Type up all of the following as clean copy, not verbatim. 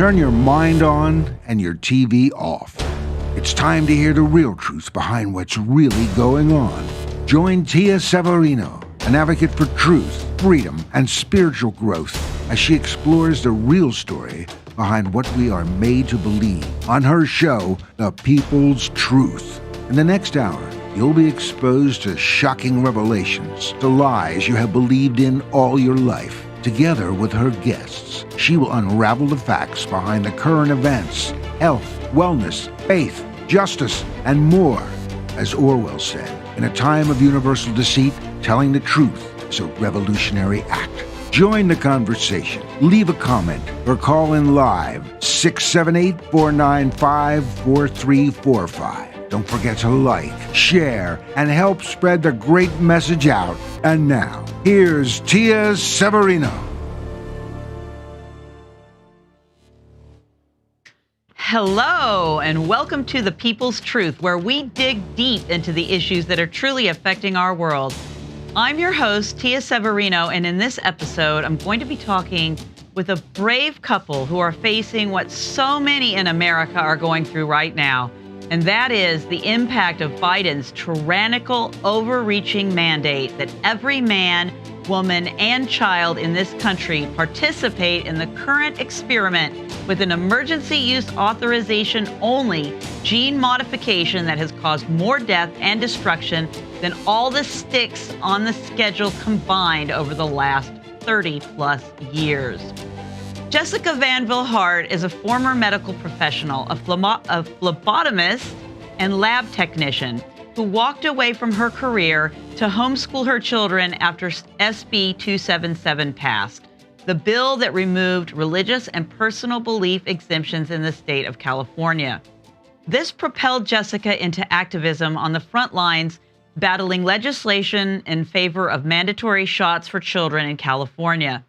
Turn your mind on and your TV off. It's time to hear the real truth behind what's really going on. Join Tia Severino, an advocate for truth, freedom, and spiritual growth, as she explores the real story behind what we are made to believe on her show, The People's Truth. In the next hour, you'll be exposed to shocking revelations, to lies you have believed in all your life. Together with her guests, she will unravel the facts behind the current events, health, wellness, faith, justice, and more. As Orwell said, in a time of universal deceit, telling the truth is a revolutionary act. Join the conversation, leave a comment, or call in live 678-495-4345. Don't forget to like, share, and help spread the great message out. And now, here's Tia Severino. Hello, and welcome to The People's Truth, where we dig deep into the issues that are truly affecting our world. I'm your host, Tia Severino, and in this episode, I'm going to be talking with a brave couple who are facing what so many in America are going through right now. And that is the impact of Biden's tyrannical, overreaching mandate that every man, woman, and child in this country participate in the current experiment with an emergency use authorization only gene modification that has caused more death and destruction than all the sticks on the schedule combined over the last 30-plus years. Jessica Vanhille Hart is a former medical professional, a phlebotomist and lab technician who walked away from her career to homeschool her children after SB 277 passed, the bill that removed religious and personal belief exemptions in the state of California. This propelled Jessica into activism on the front lines, battling legislation in favor of mandatory shots for children in California.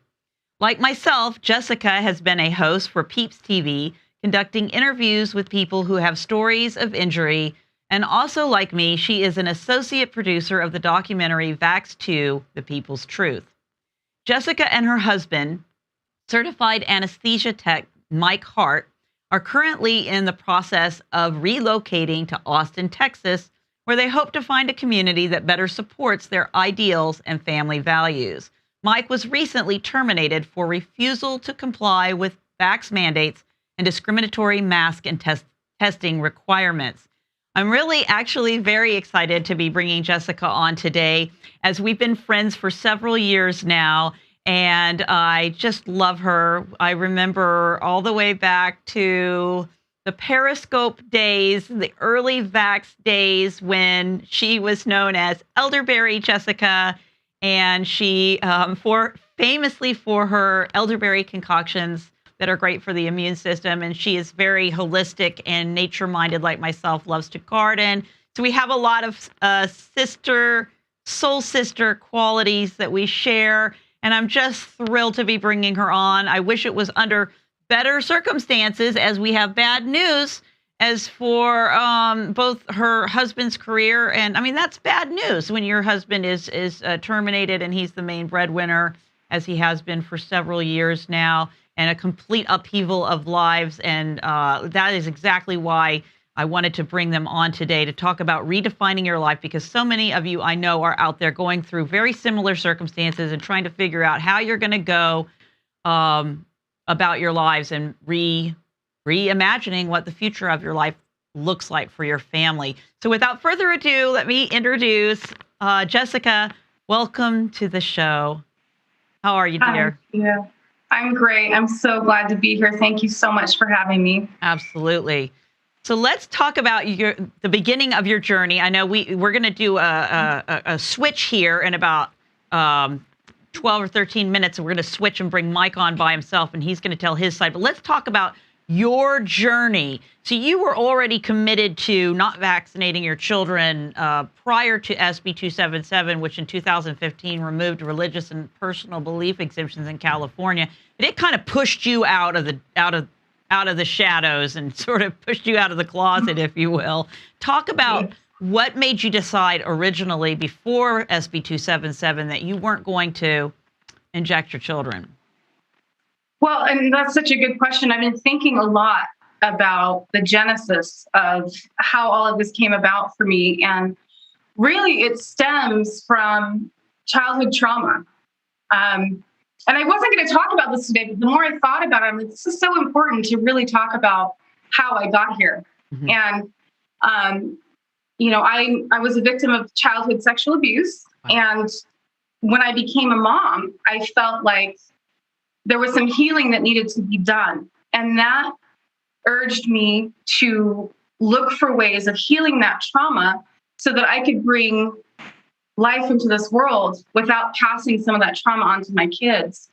Like myself, Jessica has been a host for Peeps TV, conducting interviews with people who have stories of injury. And also like me, she is an associate producer of the documentary Vaxxed, The People's Truth. Jessica and her husband, certified anesthesia tech Mike Hart, are currently in the process of relocating to Austin, Texas, where they hope to find a community that better supports their ideals and family values. Mike was recently terminated for refusal to comply with vax mandates and discriminatory mask and testing requirements. I'm really actually very excited to be bringing Jessica on today, as we've been friends for several years now, and I just love her. I remember all the way back to the Periscope days, the early vax days when she was known as Elderberry Jessica. And she, famously for her elderberry concoctions that are great for the immune system. And she is very holistic and nature-minded like myself, loves to garden. So we have a lot of soul sister qualities that we share. And I'm just thrilled to be bringing her on. I wish it was under better circumstances, as we have bad news as for both her husband's career, and I mean, that's bad news when your husband is terminated and he's the main breadwinner, as he has been for several years now, and a complete upheaval of lives. And that is exactly why I wanted to bring them on today to talk about redefining your life, because so many of you I know are out there going through very similar circumstances and trying to figure out how you're going to go about your lives and reimagining what the future of your life looks like for your family. So without further ado, let me introduce Jessica. Welcome to the show. How are you, dear? Hi, I'm great. I'm so glad to be here. Thank you so much for having me. Absolutely. So let's talk about the beginning of your journey. I know we're going to do a switch here in about 12 or 13 minutes, and we're going to switch and bring Mike on by himself, and he's going to tell his side. But let's talk about your journey. So you were already committed to not vaccinating your children prior to SB 277, which in 2015 removed religious and personal belief exemptions in California. And it kind of pushed you out of the shadows and sort of pushed you out of the closet, if you will. Talk about what made you decide originally before SB 277 that you weren't going to inject your children. Well, and that's such a good question. I've been thinking a lot about the genesis of how all of this came about for me. And really, it stems from childhood trauma. And I wasn't going to talk about this today, but the more I thought about it, I'm like, this is so important to really talk about how I got here. Mm-hmm. And, I was a victim of childhood sexual abuse. Wow. And when I became a mom, I felt like there was some healing that needed to be done. And that urged me to look for ways of healing that trauma so that I could bring life into this world without passing some of that trauma on to my kids.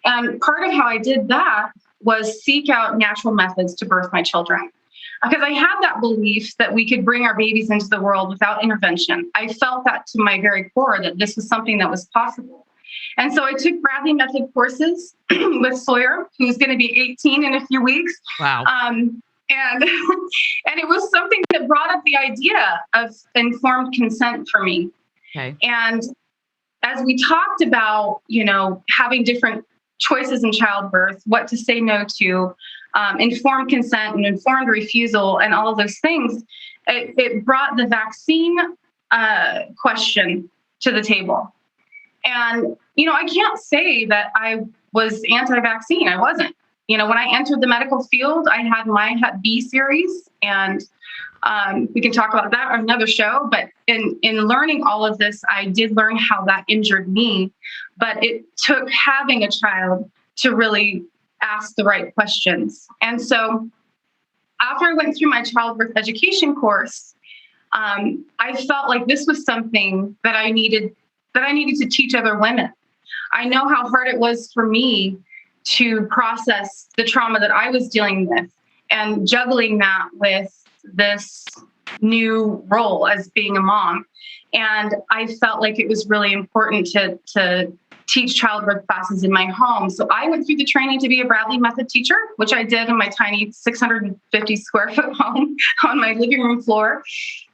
And part of how I did that was seek out natural methods to birth my children. Because I had that belief that we could bring our babies into the world without intervention. I felt that to my very core, that this was something that was possible. And so I took Bradley method courses with Sawyer, who's going to be 18 in a few weeks. Wow. And it was something that brought up the idea of informed consent for me. Okay. And as we talked about, having different choices in childbirth, what to say no to, informed consent and informed refusal and all of those things, it brought the vaccine question to the table. And, I can't say that I was anti-vaccine. I wasn't. When I entered the medical field, I had my Hep B series, and we can talk about that on another show. But in learning all of this, I did learn how that injured me. But it took having a child to really ask the right questions. And so after I went through my childbirth education course, I felt like this was something that I needed to teach other women. I know how hard it was for me to process the trauma that I was dealing with and juggling that with this new role as being a mom. And I felt like it was really important to teach childbirth classes in my home. So I went through the training to be a Bradley method teacher, which I did in my tiny 650 square foot home on my living room floor.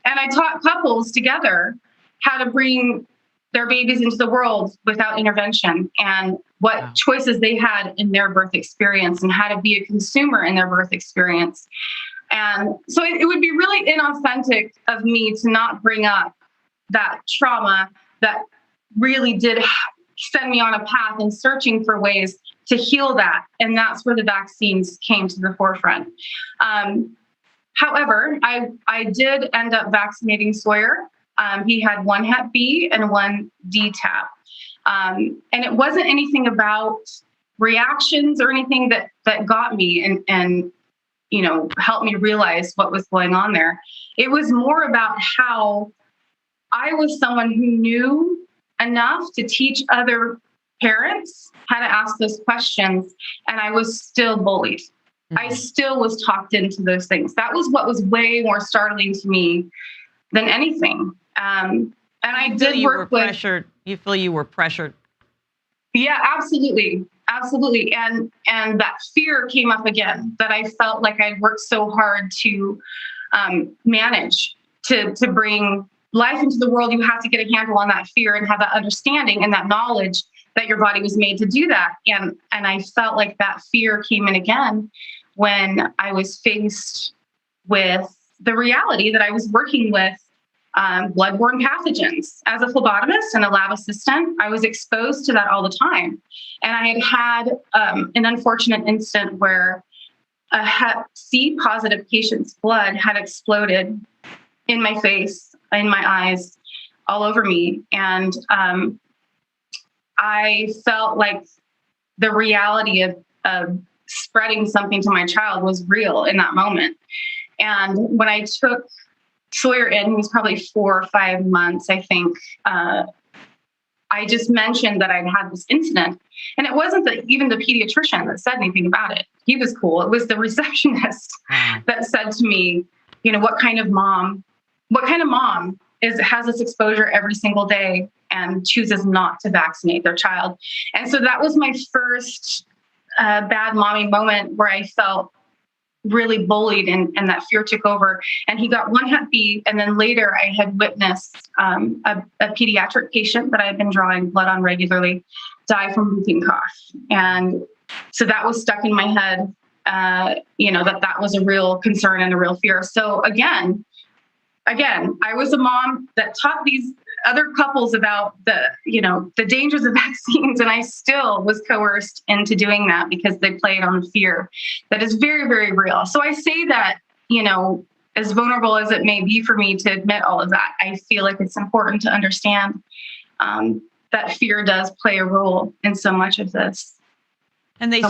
And I taught couples together how to bring their babies into the world without intervention and what choices they had in their birth experience and how to be a consumer in their birth experience. And so it would be really inauthentic of me to not bring up that trauma that really did send me on a path in searching for ways to heal that. And that's where the vaccines came to the forefront. However, I did end up vaccinating Sawyer. He had one Hep B and one DTaP. And it wasn't anything about reactions or anything that got me and helped me realize what was going on there. It was more about how I was someone who knew enough to teach other parents how to ask those questions, and I was still bullied. Mm-hmm. I still was talked into those things. That was what was way more startling to me than anything. And I did work with pressured. You feel you were pressured? Yeah, absolutely. Absolutely. And that fear came up again, that I felt like I'd worked so hard to manage to bring life into the world. You have to get a handle on that fear and have that understanding and that knowledge that your body was made to do that. And I felt like that fear came in again when I was faced with the reality that I was working with bloodborne pathogens. As a phlebotomist and a lab assistant, I was exposed to that all the time. And I had an unfortunate incident where a Hep C positive patient's blood had exploded in my face, in my eyes, all over me. And I felt like the reality of spreading something to my child was real in that moment. And when I took Sawyer in, he was probably 4 or 5 months, I think, I just mentioned that I'd had this incident. And it wasn't even the pediatrician that said anything about it. He was cool. It was the receptionist that said to me, what kind of mom has this exposure every single day and chooses not to vaccinate their child. And so that was my first bad mommy moment where I felt really bullied and that fear took over. And he got one Hep B. And then later I had witnessed a pediatric patient that I had been drawing blood on regularly die from whooping cough. And So that was stuck in my head, that was a real concern and a real fear. So again, I was a mom that taught these other couples about the dangers of vaccines, and I still was coerced into doing that because they played on the fear that is very, very real. So I say that, as vulnerable as it may be for me to admit all of that, I feel like it's important to understand that fear does play a role in so much of this. And they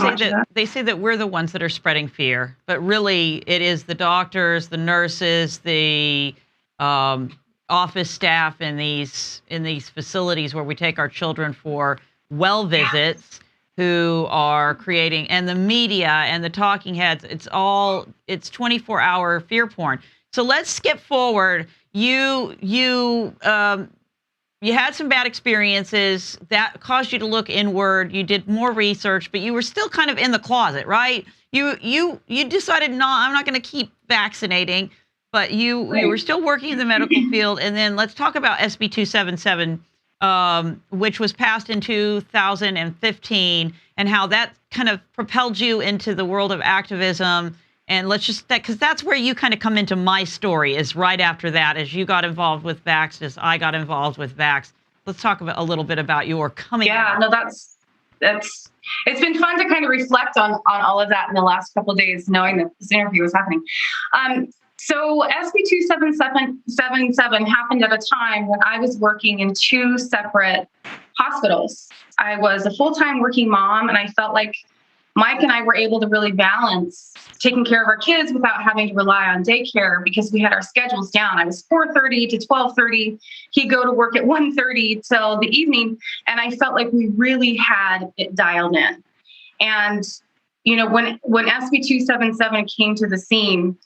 say that we're the ones that are spreading fear, but really it is the doctors, the nurses, the office staff in these facilities where we take our children for well visits, who are creating, and the media and the talking heads. It's 24-hour fear porn. So let's skip forward. You had some bad experiences that caused you to look inward. You did more research, but you were still kind of in the closet, right? You decided, no, I'm not going to keep vaccinating, but you were still working in the medical field. And then let's talk about SB 277, which was passed in 2015, and how that kind of propelled you into the world of activism. And because that's where you kind of come into my story, is right after that, as you got involved with Vaxxed, as I got involved with Vaxxed. Let's talk a little bit about your coming out. Yeah, no, that's it's been fun to kind of reflect on all of that in the last couple of days, knowing that this interview was happening. So SB 277 happened at a time when I was working in two separate hospitals. I was a full-time working mom, and I felt like Mike and I were able to really balance taking care of our kids without having to rely on daycare, because we had our schedules down. I was 4:30 to 12:30. He'd go to work at 1:30 till the evening. And I felt like we really had it dialed in. And, when SB 277 came to the scene,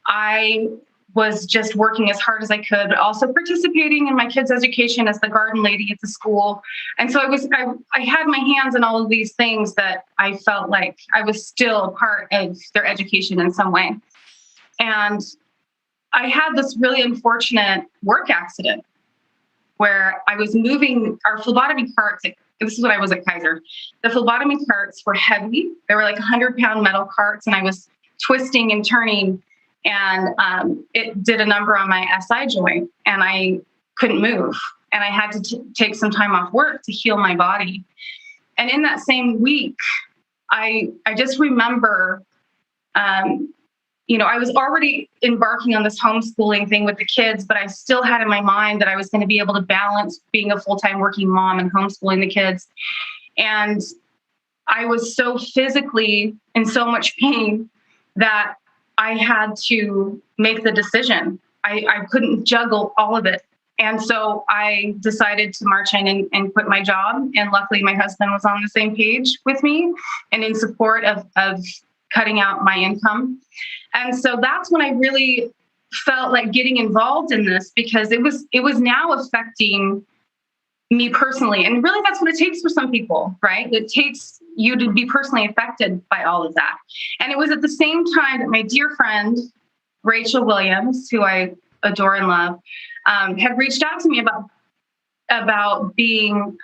I was just working as hard as I could, but also participating in my kids' education as the garden lady at the school. And so I had my hands in all of these things that I felt like I was still part of their education in some way. And I had this really unfortunate work accident where I was moving our phlebotomy carts. This is when I was at Kaiser. The phlebotomy carts were heavy. They were like 100-pound metal carts, and I was twisting and turning, and it did a number on my SI joint, and I couldn't move. And I had to take some time off work to heal my body. And in that same week, I just remember, I was already embarking on this homeschooling thing with the kids, but I still had in my mind that I was going to be able to balance being a full-time working mom and homeschooling the kids. And I was so physically in so much pain that I had to make the decision. I couldn't juggle all of it. And so I decided to march in and quit my job. And luckily, my husband was on the same page with me and in support of cutting out my income. And so that's when I really felt like getting involved in this, because it was now affecting me personally. And really, that's what it takes for some people, right? It takes you to be personally affected by all of that. And it was at the same time that my dear friend, Rachel Williams, who I adore and love, had reached out to me about being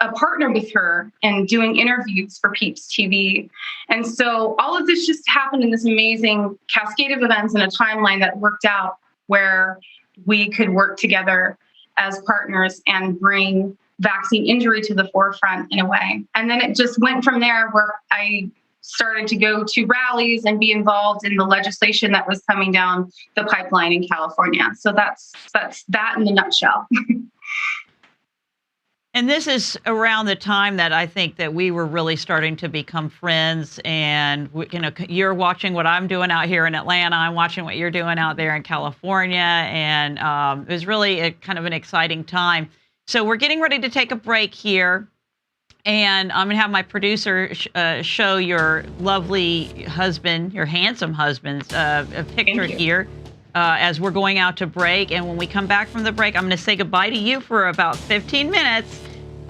a partner with her and doing interviews for Peeps TV. And so all of this just happened in this amazing cascade of events and a timeline that worked out where we could work together as partners and bring vaccine injury to the forefront in a way. And then it just went from there, where I started to go to rallies and be involved in the legislation that was coming down the pipeline in California. So that's that in a nutshell. And this is around the time that I think that we were really starting to become friends. And, you're watching what I'm doing out here in Atlanta. I'm watching what you're doing out there in California. And it was really kind of an exciting time. So we're getting ready to take a break here. And I'm going to have my producer show your lovely husband, your handsome husband's a picture here as we're going out to break. And when we come back from the break, I'm going to say goodbye to you for about 15 minutes.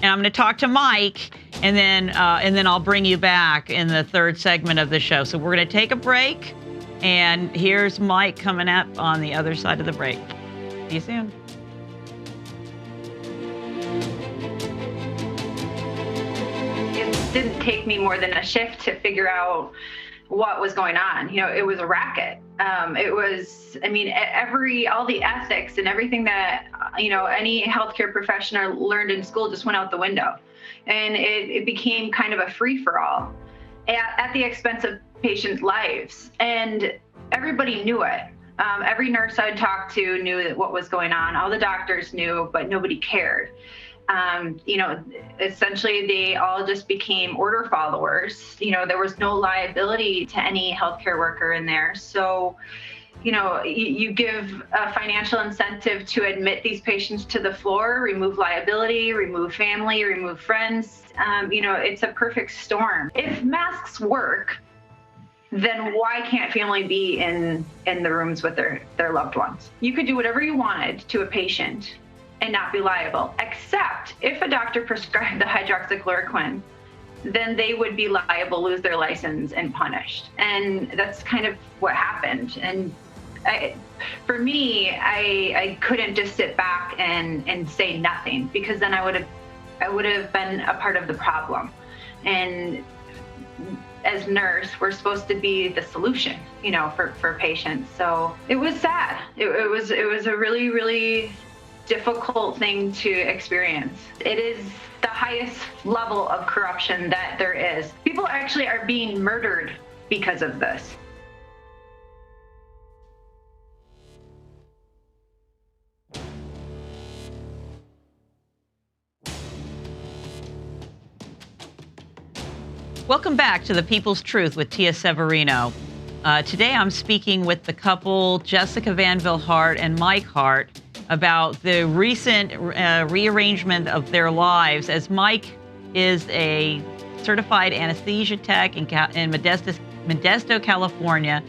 And I'm going to talk to Mike, and then I'll bring you back in the third segment of the show. So we're going to take a break, and here's Mike coming up on the other side of the break. See you soon. didn't take me more than a shift to figure out what was going on. It was a racket. It was, all the ethics and everything that, any healthcare professional learned in school just went out the window. And it became kind of a free-for-all at the expense of patients' lives. And everybody knew it. Every nurse I'd talk to knew that what was going on. All the doctors knew, but nobody cared. Essentially they all just became order followers. There was no liability to any healthcare worker in there. So, you give a financial incentive to admit these patients to the floor, remove liability, remove family, remove friends. It's a perfect storm. If masks work, then why can't family be in the rooms with their loved ones? You could do whatever you wanted to a patient and not be liable, except if a doctor prescribed the hydroxychloroquine, then they would be liable, lose their license, and punished. And that's kind of what happened. And for me, I couldn't just sit back and say nothing, because then I would have been a part of the problem. And as nurse, we're supposed to be the solution, for patients. So it was sad. It was a really, really difficult thing to experience. It is the highest level of corruption that there is. People actually are being murdered because of this. Welcome back to The People's Truth with Tia Severino. Today I'm speaking with the couple, Jessica Vanhille Hart and Mike Hart, about the recent rearrangement of their lives, as Mike is a certified anesthesia tech in Modesto, California,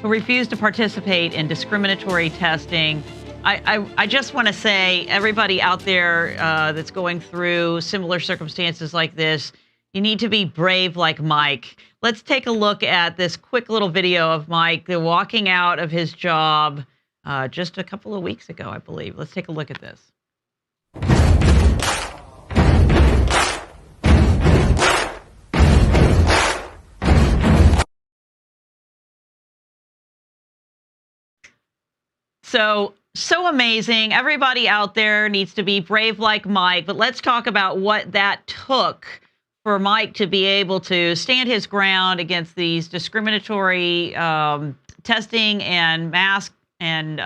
who refused to participate in discriminatory testing. I just want to say, everybody out there that's going through similar circumstances like this, you need to be brave like Mike. Let's take a look at this quick little video of Mike, the walking out of his job just a couple of weeks ago, I believe. Let's take a look at this. So amazing. Everybody out there needs to be brave like Mike, but let's talk about what that took for Mike to be able to stand his ground against these discriminatory testing and mask and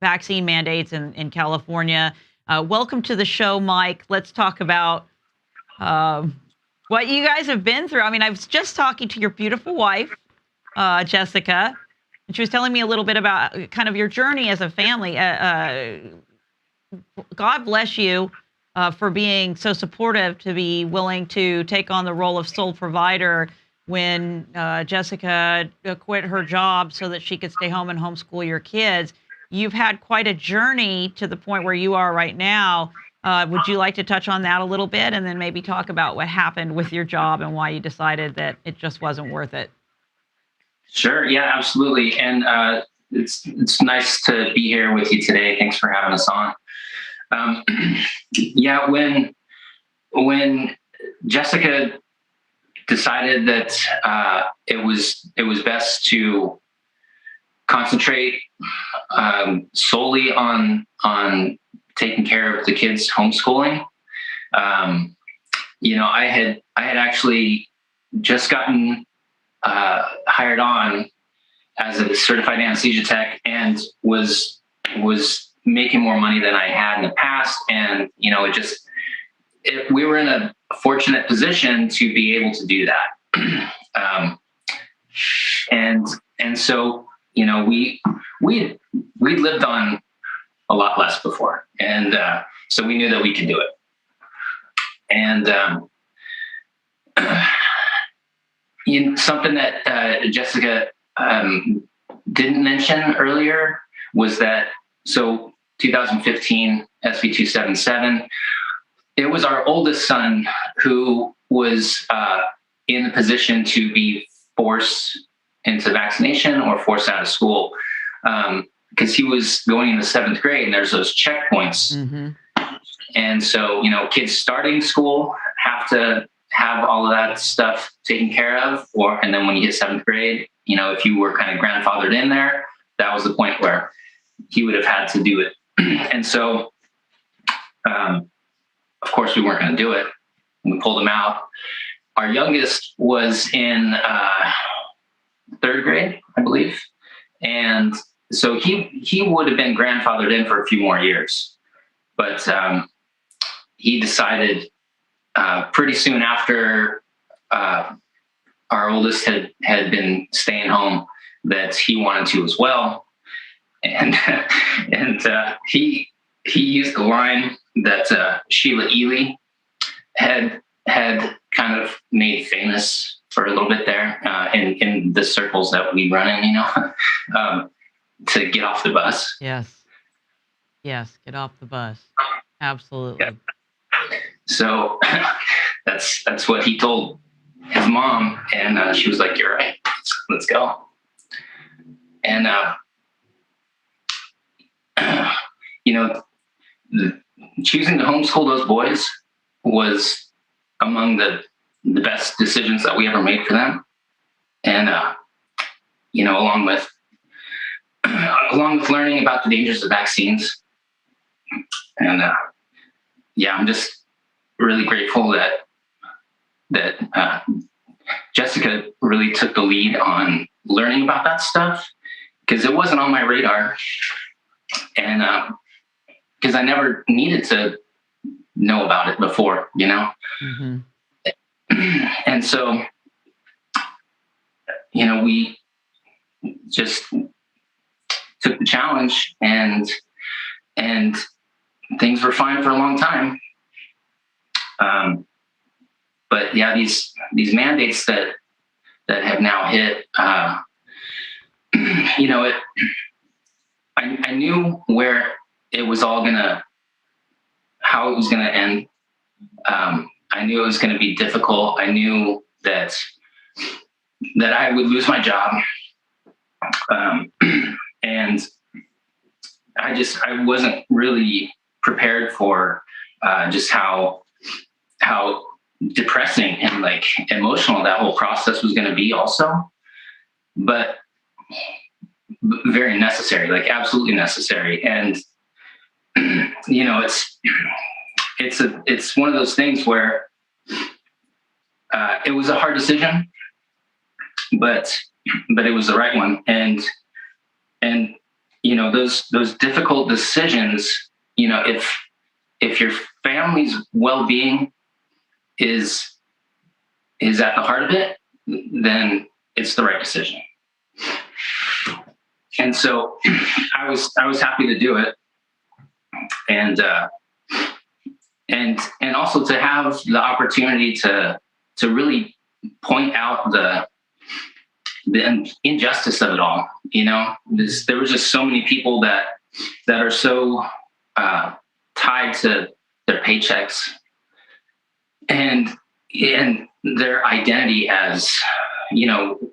vaccine mandates in California. Welcome to the show, Mike. Let's talk about what you guys have been through. I was just talking to your beautiful wife, Jessica, and she was telling me a little bit about kind of your journey as a family. God bless you for being so supportive, to be willing to take on the role of sole provider when Jessica quit her job so that she could stay home and homeschool your kids. You've had quite a journey to the point where you are right now. Would you like to touch on that a little bit, and then maybe talk about what happened with your job and why you decided that it just wasn't worth it? Sure. Yeah, absolutely. And it's nice to be here with you today. Thanks for having us on. Yeah, when Jessica decided that it was best to concentrate solely on taking care of the kids' homeschooling, I had actually just gotten hired on as a certified anesthesia tech, and was making more money than I had in the past. And, we were in a fortunate position to be able to do that. And so, we lived on a lot less before. And so we knew that we could do it. And something that Jessica didn't mention earlier was that, 2015 SB 277, it was our oldest son who was in the position to be forced into vaccination or forced out of school, because he was going into 7th grade, and there's those checkpoints. Mm-hmm. And so, kids starting school have have all of that stuff taken care of, and then when you hit 7th grade, if you were kind of grandfathered in there, that was the point where he would have had to do it. And so, of course, we weren't going to do it. We pulled him out. Our youngest was in 3rd grade, I believe. And so he would have been grandfathered in for a few more years. But he decided pretty soon after our oldest had been staying home that he wanted to as well. And he used the line that Sheila Ely had kind of made famous for a little bit there in the circles that we run in, to get off the bus. Yes, get off the bus. Absolutely. Yeah. So that's what he told his mom, and she was like, "You're right. Let's go." And choosing to homeschool those boys was among the best decisions that we ever made for them. And along with learning about the dangers of vaccines. And I'm just really grateful that Jessica really took the lead on learning about that stuff, because it wasn't on my radar, and because I never needed to know about it before, Mm-hmm. And so, we just took the challenge, and things were fine for a long time. But yeah, these mandates that have now hit, I knew where it was all how it was gonna end. I knew it was gonna be difficult. I knew that I would lose my job, and I wasn't really prepared for just how depressing and like emotional that whole process was going to be also, but very necessary, like absolutely necessary. And it's one of those things where it was a hard decision, but it was the right one. And those difficult decisions, if your family's well-being is at the heart of it, then it's the right decision. And so I was happy to do it. And also to have the opportunity to really point out the injustice of it all. There was just so many people that are so tied to their paychecks and their identity as,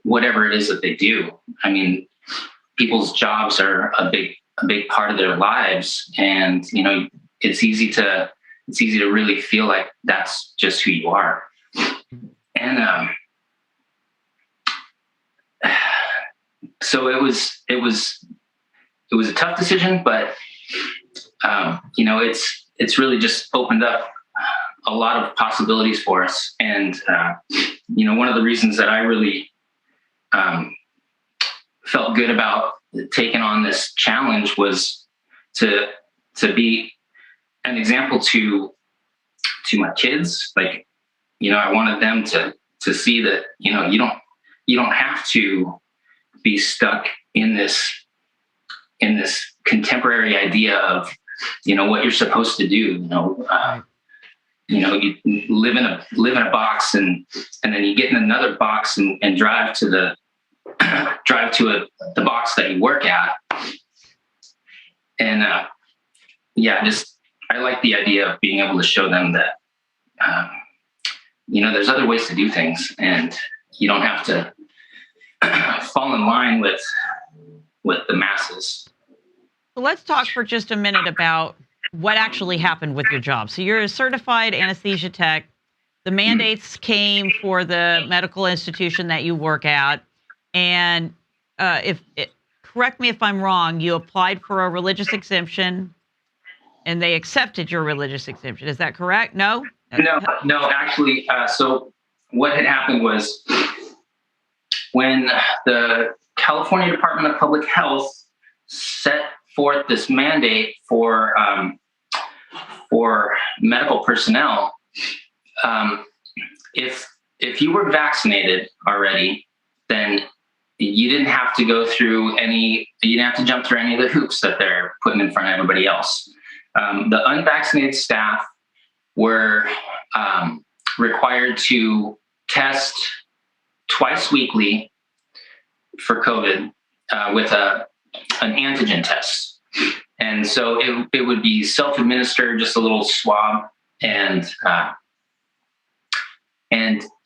whatever it is that they do. I mean, people's jobs are a big part of their lives, and it's easy to really feel like that's just who you are. And so it was a tough decision, but it's really just opened up a lot of possibilities for us. And one of the reasons that I really felt good about taking on this challenge was to be an example to my kids. Like, I wanted them to see that you don't have to be stuck in this contemporary idea of what you're supposed to do. You live in a box, and then you get in another box and drive to the box that you work at. And I like the idea of being able to show them that there's other ways to do things, and you don't have to fall in line with the masses. So let's talk for just a minute about what actually happened with your job. So you're a certified anesthesia tech. the mandates came for the medical institution that you work at, and correct me if I'm wrong, you applied for a religious exemption, and they accepted your religious exemption. Is that correct? No? No, actually, so what had happened was when the California Department of Public Health set forth this mandate for medical personnel, if you were vaccinated already, then you didn't have to go through you didn't have to jump through any of the hoops that they're putting in front of everybody else. The unvaccinated staff were required to test twice weekly for COVID with an antigen test. And so it would be self-administered, just a little swab. And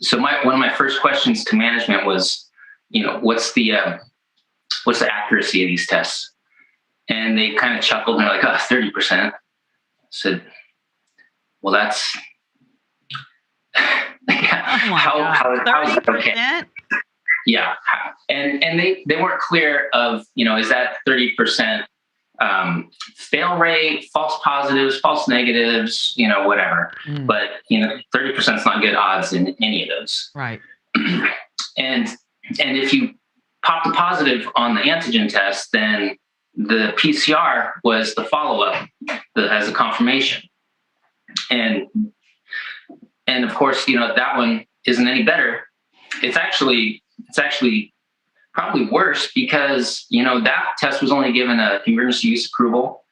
so one of my first questions to management was, what's the accuracy of these tests? And they kind of chuckled and they're like, 30%. I said, well, that's how is that okay? Yeah. And they weren't clear of, is that 30% fail rate, false positives, false negatives, whatever. But 30% is not good odds in any of those. Right. And if you popped a positive on the antigen test, then the PCR was the follow-up as a confirmation. And of course, that one isn't any better. It's actually probably worse because, that test was only given an emergency use approval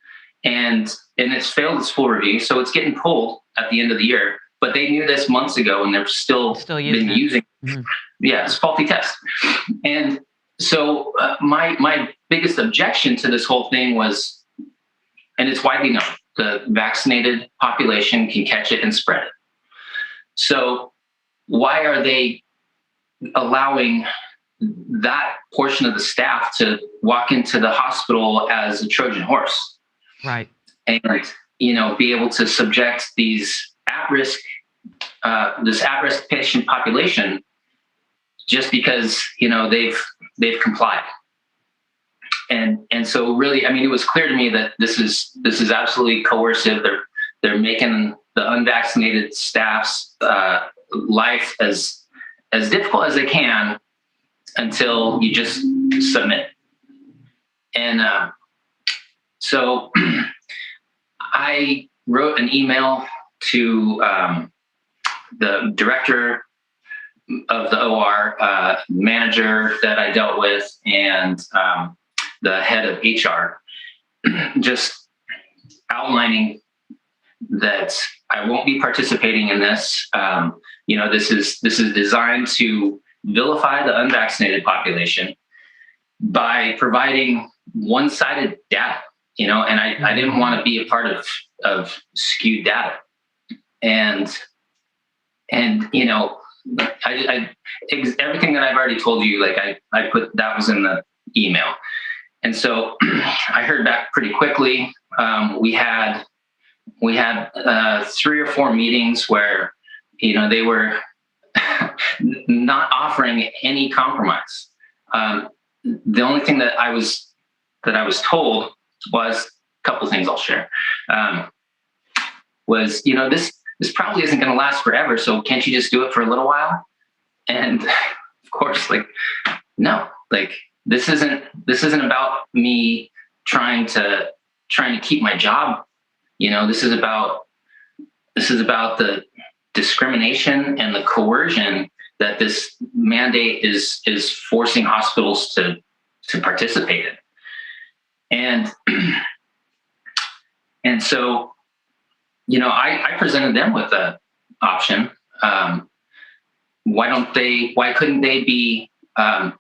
and it's failed its full review. So it's getting pulled at the end of the year, but they knew this months ago and they're still been using. Mm-hmm. Yeah, it's a faulty test. And so my biggest objection to this whole thing was, and it's widely known, the vaccinated population can catch it and spread it. So why are they allowing that portion of the staff to walk into the hospital as a Trojan horse? Right. And, be able to subject these this at-risk patient population just because, they've complied. And so really, it was clear to me that this is absolutely coercive. They're making the unvaccinated staff's life as difficult as they can until you just submit. And so I wrote an email to the director of the OR, manager that I dealt with, and the head of HR, just outlining that I won't be participating in this. This is designed to vilify the unvaccinated population by providing one-sided data, and I didn't want to be a part of skewed data. And everything that I've already told you, I put, that was in the email. And so I heard back pretty quickly. We had 3 or 4 meetings where, they were not offering any compromise. The only thing that I was told was a couple of things I'll share. Was, this probably isn't going to last forever. So can't you just do it for a little while? And of course, no, this isn't about me trying to keep my job. This is about the discrimination and the coercion that this mandate is forcing hospitals to participate in. And so, I presented them with an option. Why couldn't they be a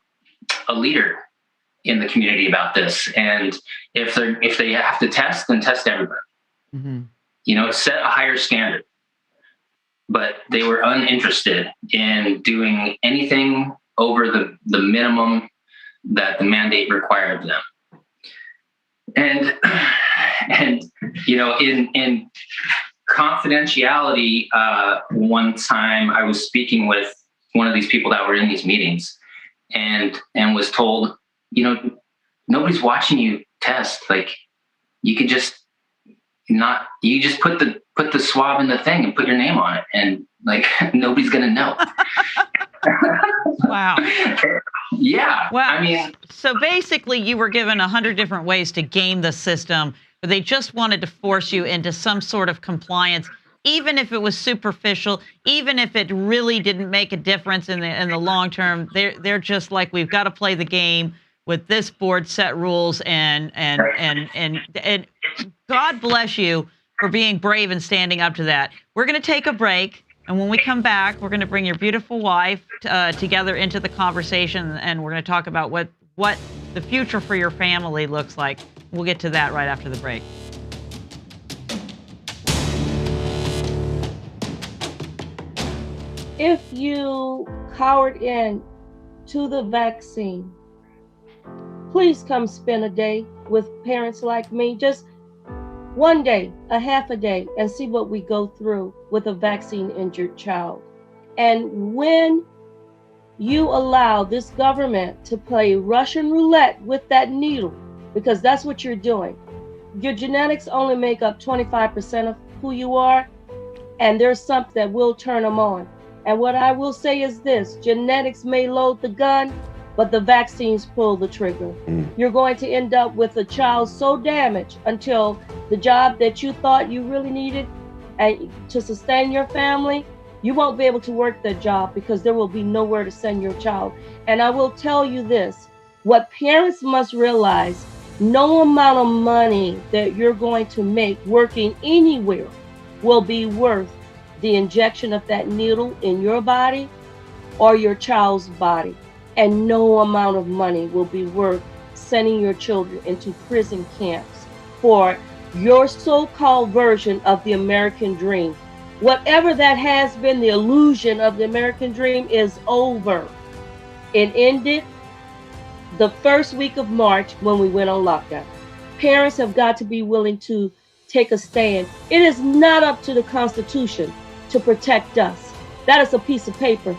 leader in the community about this? And if they have to test, then test everybody. Mm-hmm. Set a higher standard. But they were uninterested in doing anything over the minimum that the mandate required of them. And in confidentiality, one time I was speaking with one of these people that were in these meetings, and was told, nobody's watching you test. Like, you could just you just put the swab in the thing and put your name on it, and like nobody's gonna know. Wow. Yeah. Well, I mean, so basically you were given 100 different ways to game the system, but they just wanted to force you into some sort of compliance, even if it was superficial, even if it really didn't make a difference in the long term. They're just like, we've got to play the game with this board set rules, and God bless you for being brave and standing up to that. We're going to take a break. And when we come back, we're going to bring your beautiful wife together into the conversation, and we're going to talk about what the future for your family looks like. We'll get to that right after the break. If you cowered in to the vaccine, please come spend a day with parents like me. Just one day, a half a day, and see what we go through with a vaccine-injured child. And when you allow this government to play Russian roulette with that needle, because that's what you're doing. Your genetics only make up 25% of who you are, and there's something that will turn them on. And what I will say is this: genetics may load the gun, but the vaccines pull the trigger. You're going to end up with a child so damaged until the job that you thought you really needed and to sustain your family, you won't be able to work that job because there will be nowhere to send your child. And I will tell you this: what parents must realize, no amount of money that you're going to make working anywhere will be worth the injection of that needle in your body or your child's body. And no amount of money will be worth sending your children into prison camps for your so-called version of the American dream. Whatever that has been, the illusion of the American dream is over. It ended the first week of March when we went on lockdown. Parents have got to be willing to take a stand. It is not up to the Constitution to protect us. That is a piece of paper.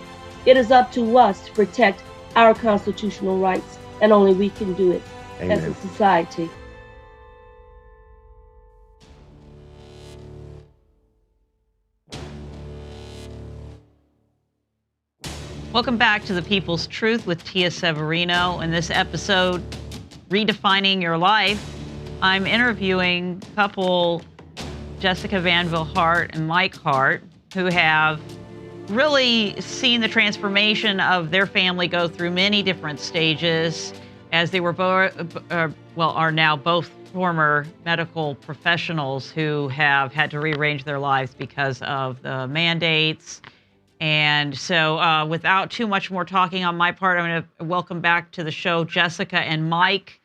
It is up to us to protect our constitutional rights, and only we can do it. Amen. As a society. Welcome back to The People's Truth with Tia Severino. In this episode, Redefining Your Life, I'm interviewing couple Jessica Vanhille Hart and Mike Hart, who have really seen the transformation of their family go through many different stages, as they were are now both former medical professionals who have had to rearrange their lives because of the mandates. And so without too much more talking on my part, I'm going to welcome back to the show Jessica and Mike.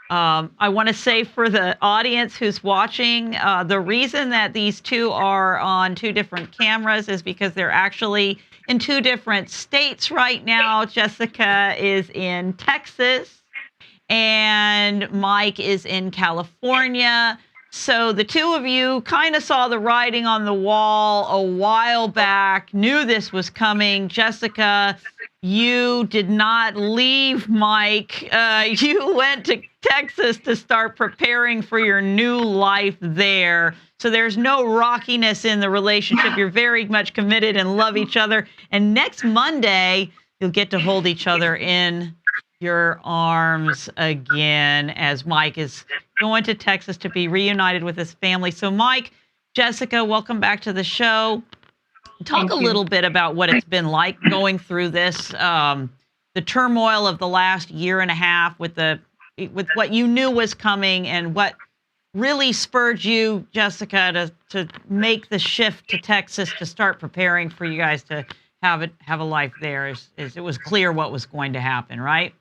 I want to say for the audience who's watching, the reason that these two are on two different cameras is because they're actually in two different states right now. Jessica is in Texas and Mike is in California. So the two of you kind of saw the writing on the wall a while back, knew this was coming. Jessica, you did not leave Mike. You went to Texas to start preparing for your new life there. So there's no rockiness in the relationship. You're very much committed and love each other. And next Monday, you'll get to hold each other in your arms again, as Mike is going to Texas to be reunited with his family. So Mike, Jessica, welcome back to the show. Talk a little bit about what it's been like going through this, the turmoil of the last year and a half with what you knew was coming, and what really spurred you, Jessica, to make the shift to Texas to start preparing for you guys to have a life there. As it was clear what was going to happen, right?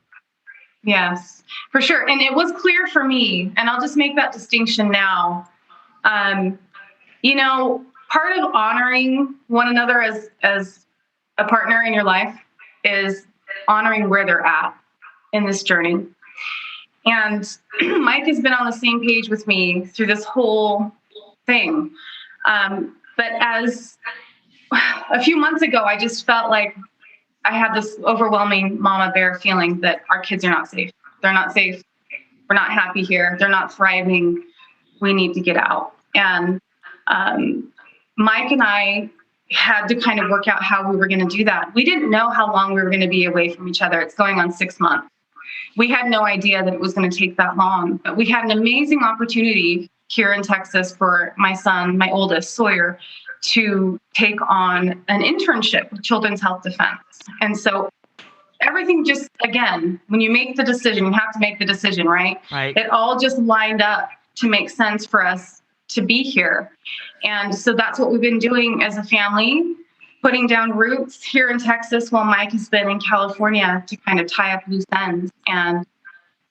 Yes, for sure. And it was clear for me, and I'll just make that distinction now. Part of honoring one another as a partner in your life is honoring where they're at in this journey. And Mike has been on the same page with me through this whole thing. But as a few months ago, I just felt like I had this overwhelming mama bear feeling that our kids are not safe. They're not safe. We're not happy here. They're not thriving. We need to get out. And Mike and I had to kind of work out how we were going to do that. We didn't know how long we were going to be away from each other. It's going on 6 months. We had no idea that it was going to take that long, but we had an amazing opportunity here in Texas for my son, my oldest, Sawyer, to take on an internship with Children's Health Defense. And so everything just, again, when you make the decision, you have to make the decision, right? Right. It all just lined up to make sense for us to be here. And so that's what we've been doing as a family, putting down roots here in Texas while Mike has been in California to kind of tie up loose ends. And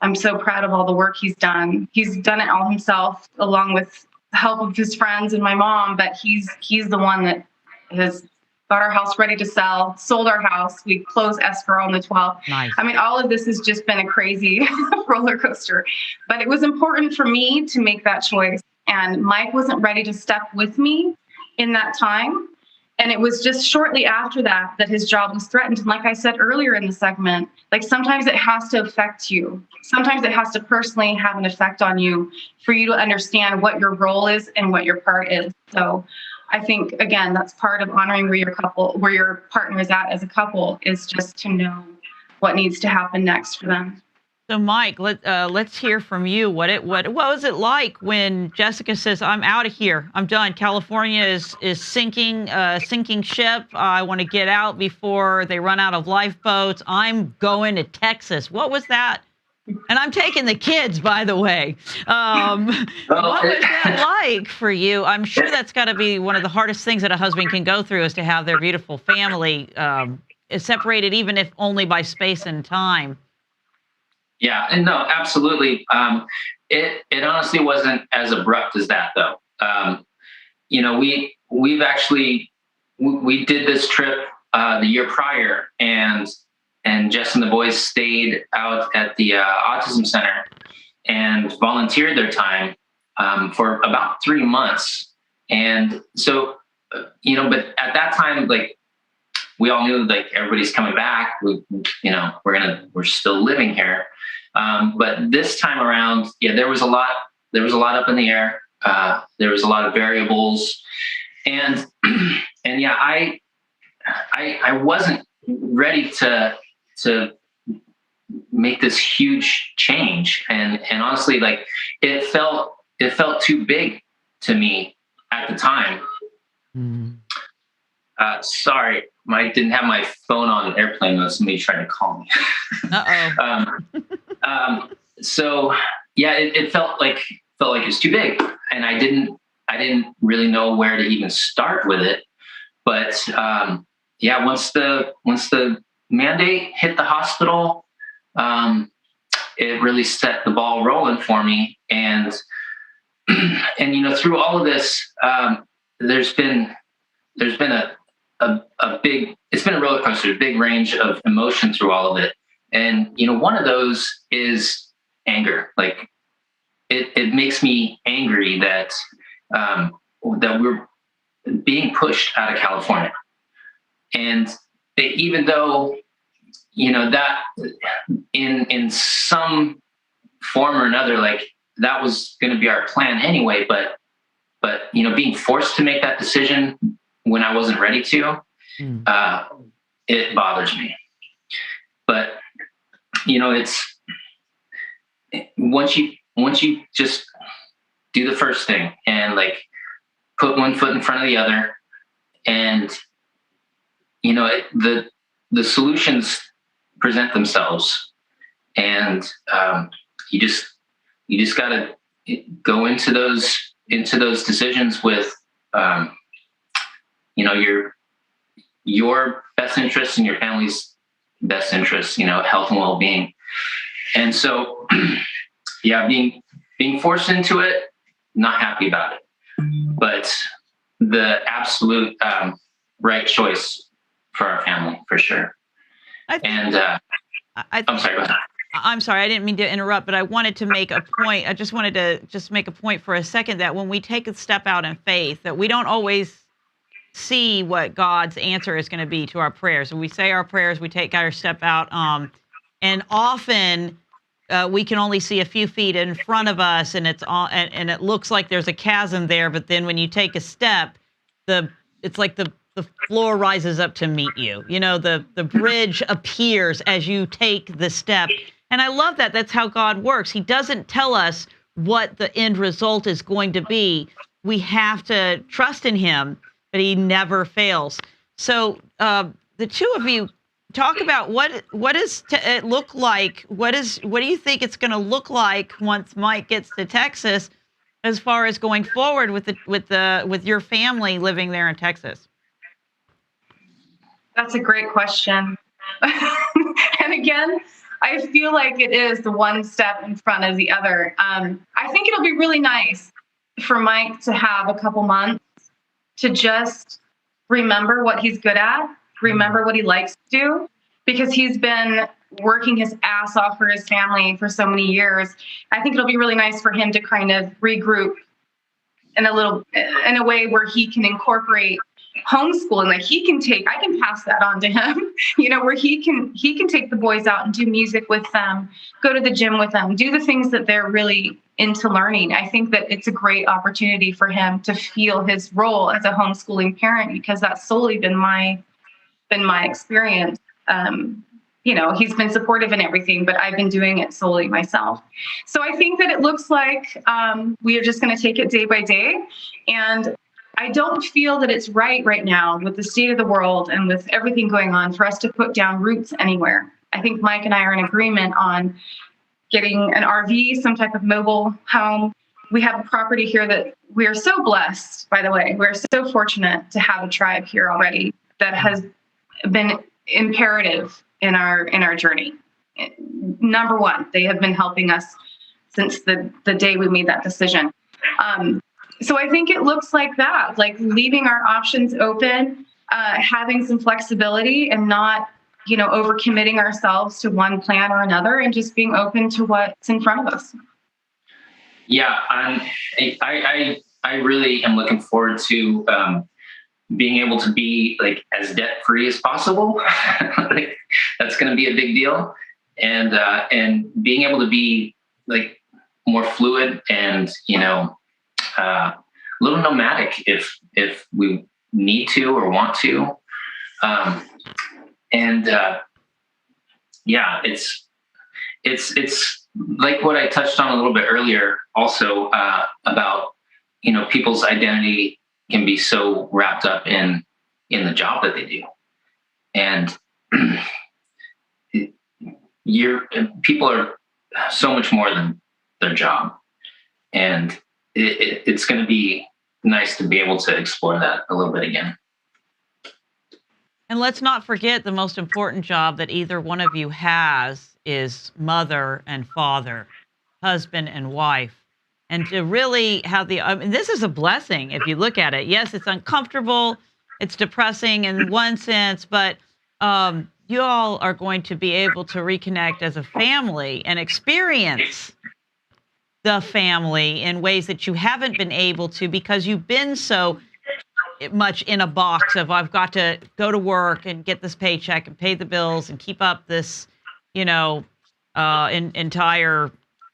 I'm so proud of all the work he's done. He's done it all himself, along with the help of his friends and my mom, but he's the one that has got our house ready to sell, sold our house. We closed escrow on the 12th. Nice. I mean, all of this has just been a crazy roller coaster, but it was important for me to make that choice. And Mike wasn't ready to step with me in that time. And it was just shortly after that his job was threatened. And like I said earlier in the segment, like sometimes it has to affect you. Sometimes it has to personally have an effect on you for you to understand what your role is and what your part is. So I think, again, that's part of honoring where your partner is at as a couple, is just to know what needs to happen next for them. So, Mike, let's hear from you. What was it like when Jessica says, "I'm out of here. I'm done. California is sinking ship. I want to get out before they run out of lifeboats. I'm going to Texas." What was that? And I'm taking the kids, by the way. What was that like for you? I'm sure that's got to be one of the hardest things that a husband can go through, is to have their beautiful family separated, even if only by space and time. Yeah, and no, absolutely. It honestly wasn't as abrupt as that, though. We did this trip the year prior, and Jess and the boys stayed out at the autism center and volunteered their time for about 3 months. And so, but at that time, like, we all knew, like, everybody's coming back. We're still living here. But this time around, there was a lot up in the air. There was a lot of variables, and I wasn't ready to make this huge change. And honestly, like, it felt too big to me at the time. Mm. Sorry, I didn't have my phone on airplane mode. Somebody tried to call me. So it felt like it was too big, and I didn't really know where to even start with it. But once the mandate hit the hospital, it really set the ball rolling for me. And through all of this, there's been it's been a roller coaster, a big range of emotion through all of it. And, one of those is anger. Like, it makes me angry that we're being pushed out of California. And even though, that in some form or another, like, that was going to be our plan anyway, but being forced to make that decision when I wasn't ready to, it bothers me. But, it's once you just do the first thing and, like, put one foot in front of the other, and, the solutions present themselves, and you just got to go into those decisions with, your best interests and your family's best interests, health and well-being. And so, being forced into it, not happy about it, but the absolute right choice for our family, for sure. I'm sorry about that. I'm sorry, I didn't mean to interrupt, but I wanted to make a point. I just wanted to make a point for a second, that when we take a step out in faith, that we don't always see what God's answer is going to be to our prayers. When we say our prayers, we take our step out, and often we can only see a few feet in front of us, and and it looks like there's a chasm there. But then when you take a step, it's like the floor rises up to meet you. You know, the bridge appears as you take the step. And I love that. That's how God works. He doesn't tell us what the end result is going to be. We have to trust in him, but he never fails. So the two of you talk about what does it look like? What do you think it's going to look like once Mike gets to Texas, as far as going forward with your family living there in Texas? That's a great question. And again, I feel like it is the one step in front of the other. I think it'll be really nice for Mike to have a couple months to just remember what he's good at, remember what he likes to do, because he's been working his ass off for his family for so many years. I think it'll be really nice for him to kind of regroup in a way where he can incorporate homeschooling. Like I can pass that on to him, you know, where he can take the boys out and do music with them, go to the gym with them, do the things that they're really into learning. I think that it's a great opportunity for him to feel his role as a homeschooling parent, because that's solely been my experience. You know, he's been supportive in everything, but I've been doing it solely myself. So I think that it looks like we are just going to take it day by day. And I don't feel that it's right now with the state of the world and with everything going on for us to put down roots anywhere. I think Mike and I are in agreement on getting an RV, some type of mobile home. We have a property here that we are so blessed, by the way. We're so fortunate to have a tribe here already that has been imperative in our journey. Number one, they have been helping us since the day we made that decision. So I think it looks like that, like leaving our options open, having some flexibility and not, you know, overcommitting ourselves to one plan or another, and just being open to what's in front of us. Yeah, I really am looking forward to being able to be like as debt free as possible. Like, that's going to be a big deal, and being able to be like more fluid and, you know, a little nomadic if we need to or want to. Yeah, it's like what I touched on a little bit earlier also, about, you know, people's identity can be so wrapped up in the job that they do. And people are so much more than their job. And it's going to be nice to be able to explore that a little bit again. And let's not forget the most important job that either one of you has is mother and father, husband and wife. And to really have this is a blessing if you look at it. Yes, it's uncomfortable, it's depressing in one sense, but you all are going to be able to reconnect as a family and experience the family in ways that you haven't been able to, because you've been so much in a box of, I've got to go to work and get this paycheck and pay the bills and keep up this, you know, entire,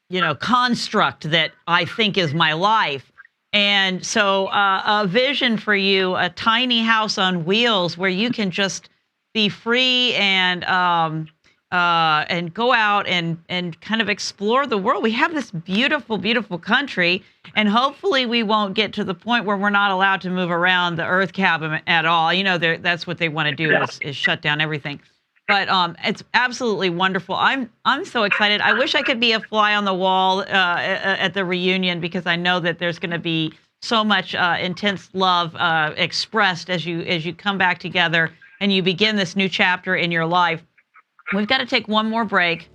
you know, construct that I think is my life. And so a vision for you, a tiny house on wheels where you can just be free and go out and kind of explore the world. We have this beautiful, beautiful country, and hopefully we won't get to the point where we're not allowed to move around the earth cabin at all. You know, that's what they want to do is shut down everything. But it's absolutely wonderful. I'm so excited. I wish I could be a fly on the wall at the reunion, because I know that there's going to be so much intense love expressed as you come back together and you begin this new chapter in your life. We've got to take one more break.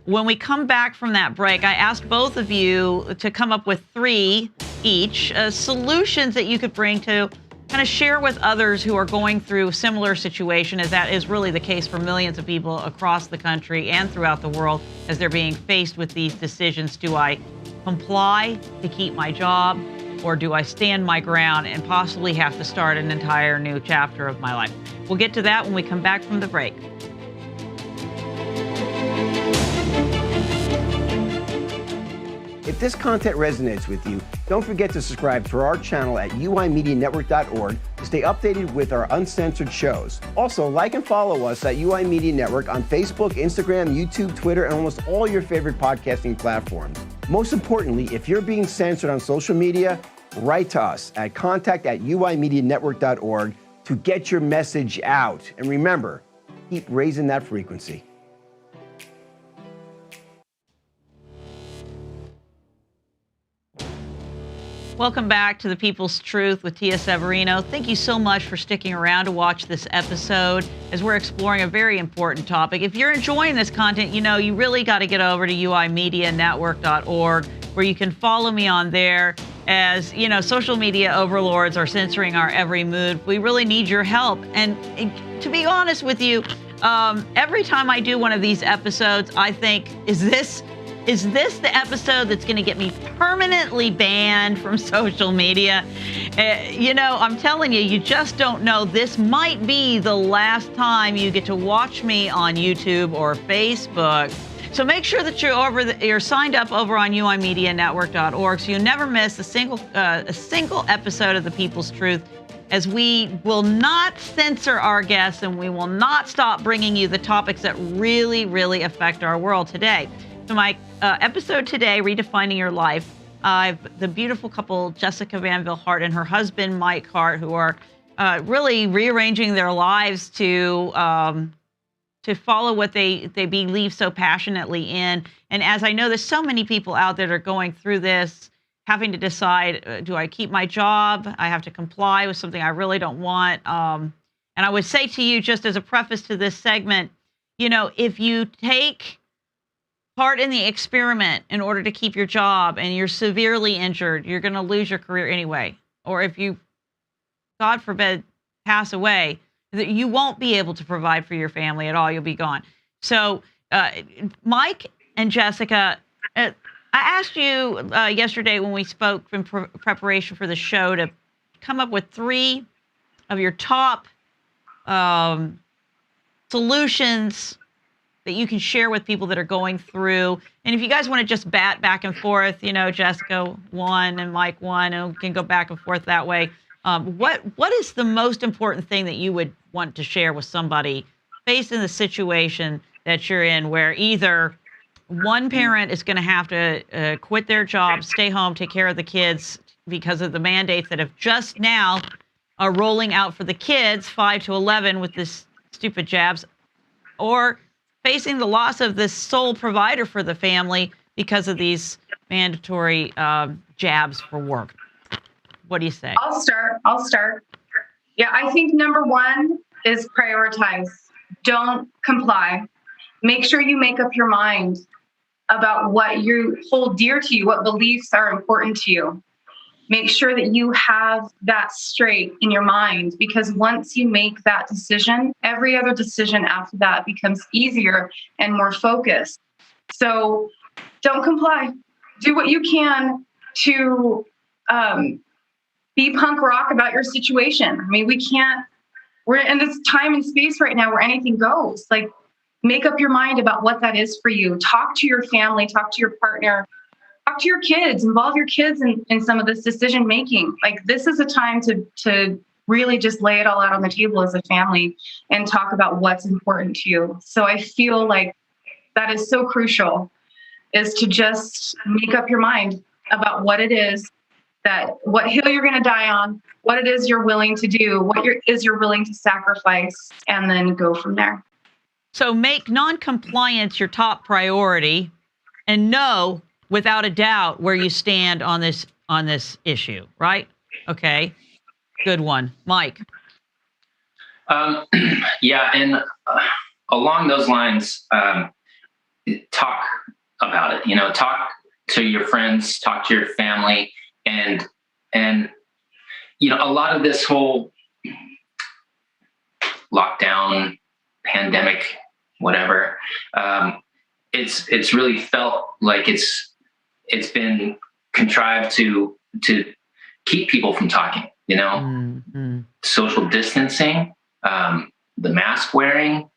When we come back from that break, I asked both of you to come up with 3 each solutions that you could bring to kind of share with others who are going through similar situation, as that is really the case for millions of people across the country and throughout the world as they're being faced with these decisions. Do I comply to keep my job, or do I stand my ground and possibly have to start an entire new chapter of my life? We'll get to that when we come back from the break. If this content resonates with you, don't forget to subscribe to our channel at uimedianetwork.org to stay updated with our uncensored shows. Also, like and follow us at UI Media Network on Facebook, Instagram, YouTube, Twitter, and almost all your favorite podcasting platforms. Most importantly, if you're being censored on social media, write to us at contact@uimedianetwork.org to get your message out. And remember, keep raising that frequency. Welcome back to The People's Truth with Tia Severino. Thank you so much for sticking around to watch this episode as we're exploring a very important topic. If you're enjoying this content, you really got to get over to uimedianetwork.org, where you can follow me on there. As social media overlords are censoring our every move. We really need your help. And to be honest with you, every time I do one of these episodes, I think, is this the episode that's going to get me permanently banned from social media? I'm telling you, you just don't know. This might be the last time you get to watch me on YouTube or Facebook. So make sure that you're signed up over on uimedianetwork.org so you never miss a single episode of The People's Truth, as we will not censor our guests and we will not stop bringing you the topics that really, really affect our world today. So my episode today, Redefining Your Life, the beautiful couple, Jessica Vanhille Hart and her husband, Mike Hart, who are really rearranging their lives to follow what they believe so passionately in. And as I know, there's so many people out there that are going through this, having to decide, do I keep my job? I have to comply with something I really don't want. And I would say to you, just as a preface to this segment, if you take part in the experiment in order to keep your job and you're severely injured, you're going to lose your career anyway. Or if you, God forbid, pass away, that you won't be able to provide for your family at all. You'll be gone. So Mike and Jessica, I asked you yesterday when we spoke in preparation for the show to come up with 3 of your top solutions that you can share with people that are going through. And if you guys want to just bat back and forth, Jessica 1 and Mike 1, and we can go back and forth that way. What is the most important thing that you would want to share with somebody faced in the situation that you're in, where either one parent is going to have to quit their job, stay home, take care of the kids because of the mandates that have just now are rolling out for the kids 5 to 11 with this stupid jabs, or facing the loss of this sole provider for the family because of these mandatory jabs for work? What do you say? I'll start. Yeah, I think number 1 is prioritize. Don't comply. Make sure you make up your mind about what you hold dear to you, what beliefs are important to you. Make sure that you have that straight in your mind, because once you make that decision, every other decision after that becomes easier and more focused. So don't comply. Do what you can to be punk rock about your situation. I mean, we're in this time and space right now where anything goes. Like, make up your mind about what that is for you. Talk to your family, talk to your partner, talk to your kids, involve your kids in some of this decision making. Like, this is a time to really just lay it all out on the table as a family and talk about what's important to you. So I feel like that is so crucial, is to just make up your mind about what it is, what hill you're going to die on, what it is you're willing to do, what you're willing to sacrifice, and then go from there. So make non-compliance your top priority, and know without a doubt where you stand on this issue, right? Okay, good one, Mike. Yeah, and along those lines, talk about it. Talk to your friends, talk to your family, and a lot of this whole lockdown, pandemic, whatever, it's really felt like it's been contrived to keep people from talking, social distancing, the mask wearing,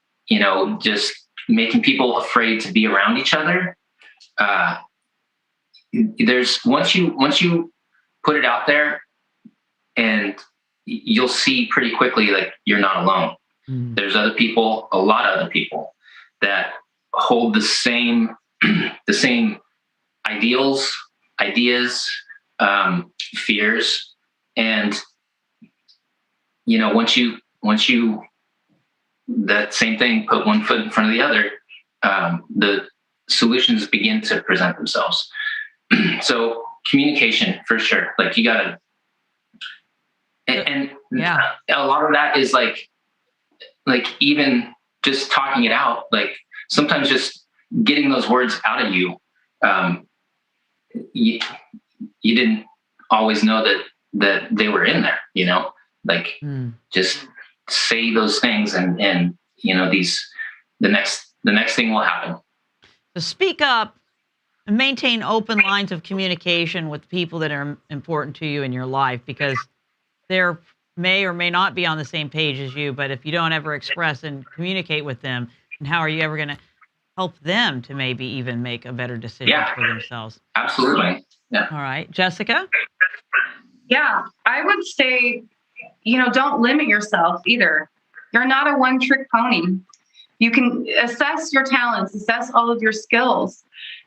just making people afraid to be around each other. There's once you put it out there, and you'll see pretty quickly, like, you're not alone. There's other people, a lot of other people that hold the same ideals, ideas, fears. And, once you, that same thing, put one foot in front of the other, the solutions begin to present themselves. So communication, for sure. Like, you gotta, and a lot of that is like even just talking it out, like sometimes just getting those words out of you. You didn't always know that they were in there, like just say those things, and the next thing will happen. So speak up and maintain open lines of communication with people that are important to you in your life, because they're may or may not be on the same page as you, but if you don't ever express and communicate with them, and how are you ever going to help them to maybe even make a better decision for themselves? Absolutely. Yeah. All right. Jessica? Yeah, I would say, don't limit yourself either. You're not a one-trick pony. You can assess your talents, assess all of your skills,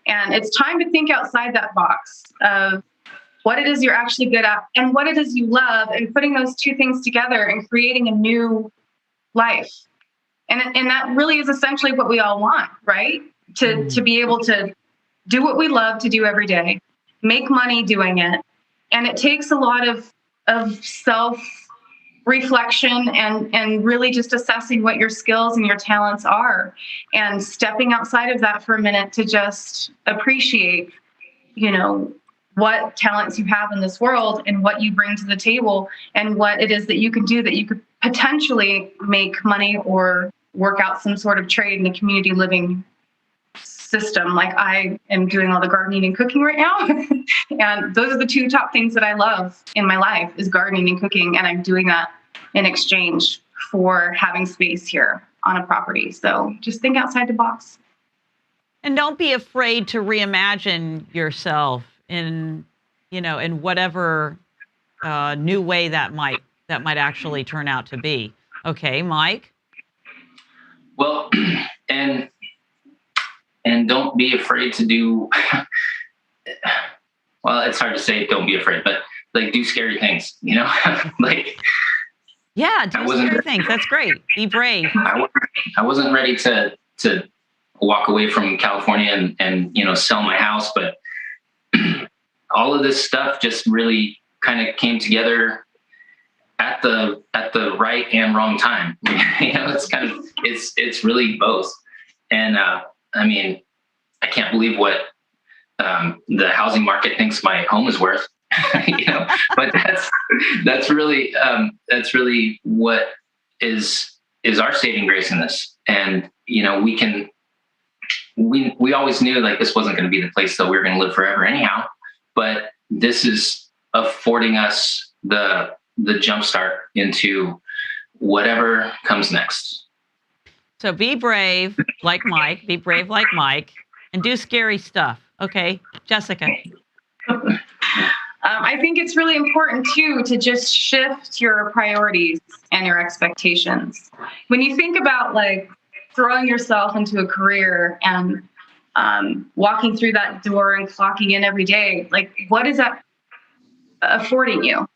and it's time to think outside that box of what it is you're actually good at and what it is you love, and putting those two things together and creating a new life. And that really is essentially what we all want, right? To be able to do what we love to do every day, make money doing it. And it takes a lot of self-reflection and really just assessing what your skills and your talents are, and stepping outside of that for a minute to just appreciate, what talents you have in this world and what you bring to the table, and what it is that you can do that you could potentially make money or work out some sort of trade in the community living system. Like, I am doing all the gardening and cooking right now. And those are the two top things that I love in my life, is gardening and cooking. And I'm doing that in exchange for having space here on a property. So just think outside the box. And don't be afraid to reimagine yourself in whatever new way that might actually turn out to be. Okay, Mike? Well, and don't be afraid to do, well, it's hard to say don't be afraid, but like, do scary things, like, yeah, do scary things. That's great. Be brave. I wasn't ready to walk away from California and sell my house, but all of this stuff just really kind of came together at the right and wrong time. It's really both. And I can't believe what the housing market thinks my home is worth. But that's really what is our saving grace in this. And we always knew, like, this wasn't going to be the place that we were going to live forever anyhow, but this is affording us the jump start into whatever comes next. So be brave like Mike, and do scary stuff. Okay, Jessica. I think it's really important too to just shift your priorities and your expectations. When you think about, like, throwing yourself into a career and walking through that door and clocking in every day, like, what is that affording you?